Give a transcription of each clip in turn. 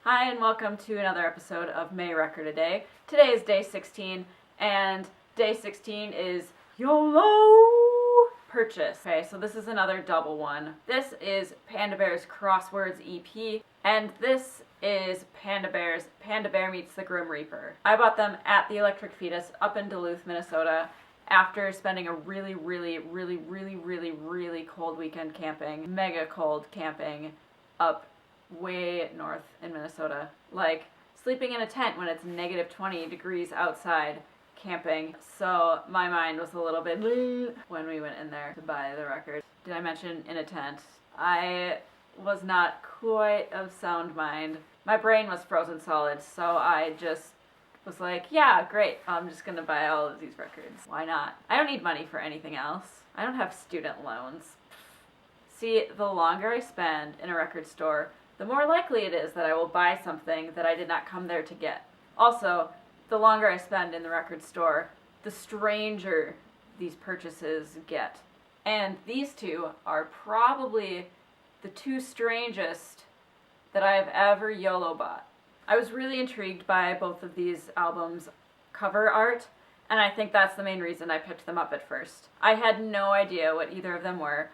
Hi and welcome to another episode of May Record a Day. Today is day 16 and day 16 is YOLO purchase. Okay, so this is another double one. This is Panda Bears Crosswords EP and this is Panda Bears Panda Bear Meets the Grim Reaper. I bought them at the Electric Fetus up in Duluth, Minnesota after spending a really cold weekend camping, mega cold camping up way north in Minnesota, like sleeping in a tent when it's negative 20 degrees outside camping. So my mind was a little bit when we went in there to buy the record. Did I mention in a tent? I was not quite of sound mind. My brain was frozen solid, so I just was like, yeah, great, I'm just gonna buy all of these records. Why not? I don't need money for anything else. I don't have student loans. See, the longer I spend in a record store, the more likely it is that I will buy something that I did not come there to get. Also, the longer I spend in the record store, the stranger these purchases get. And these two are probably the two strangest that I have ever YOLO bought. I was really intrigued by both of these albums' cover art, and I think that's the main reason I picked them up at first. I had no idea what either of them were.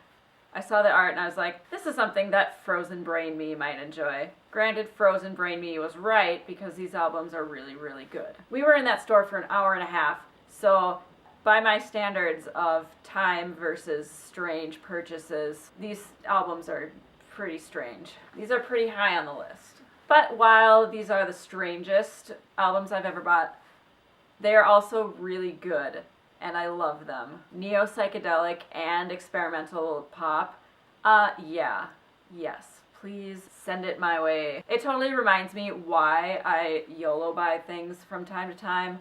I saw the art and I was like, this is something that frozen brain me might enjoy. Granted, frozen brain me was right because these albums are really good. We were in that store for an hour and a half, so by my standards of time versus strange purchases, these albums are pretty strange. These are pretty high on the list. But while these are the strangest albums I've ever bought, they are also really good. And I love them. Neo-psychedelic and experimental pop. Yes, please send it my way. It totally reminds me why I YOLO buy things from time to time,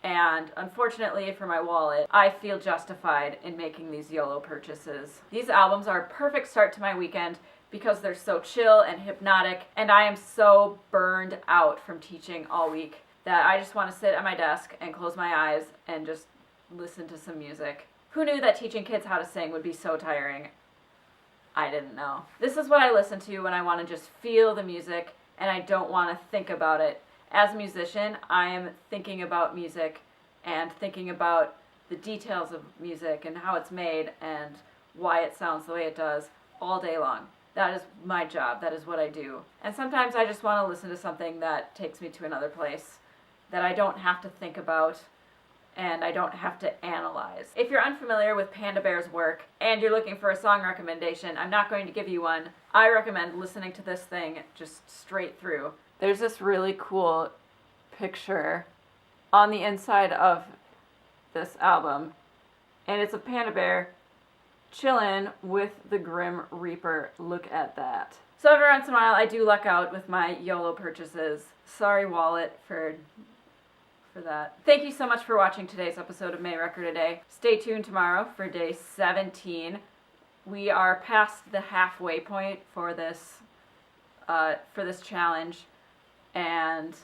and unfortunately for my wallet, I feel justified in making these YOLO purchases. These albums are a perfect start to my weekend because they're so chill and hypnotic, and I am so burned out from teaching all week that I just want to sit at my desk and close my eyes and just listen to some music. Who knew that teaching kids how to sing would be so tiring? I didn't know. This is what I listen to when I want to just feel the music and I don't want to think about it. As a musician, I am thinking about music and thinking about the details of music and how it's made and why it sounds the way it does all day long. That is my job. That is what I do. And sometimes I just want to listen to something that takes me to another place that I don't have to think about and I don't have to analyze. If you're unfamiliar with Panda Bear's work and you're looking for a song recommendation, I'm not going to give you one. I recommend listening to this thing just straight through. There's this really cool picture on the inside of this album, and it's a panda bear chilling with the Grim Reaper. Look at that. So every once in a while I do luck out with my YOLO purchases. Sorry, wallet, for that. Thank you so much for watching today's episode of May Record a Day. Stay tuned tomorrow for day 17. We are past the halfway point for this challenge, and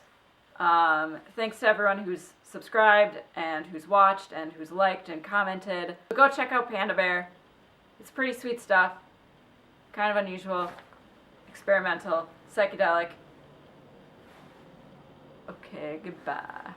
thanks to everyone who's subscribed and who's watched and who's liked and commented. Go check out Panda Bear. It's pretty sweet stuff, kind of unusual, experimental, psychedelic. Okay, goodbye.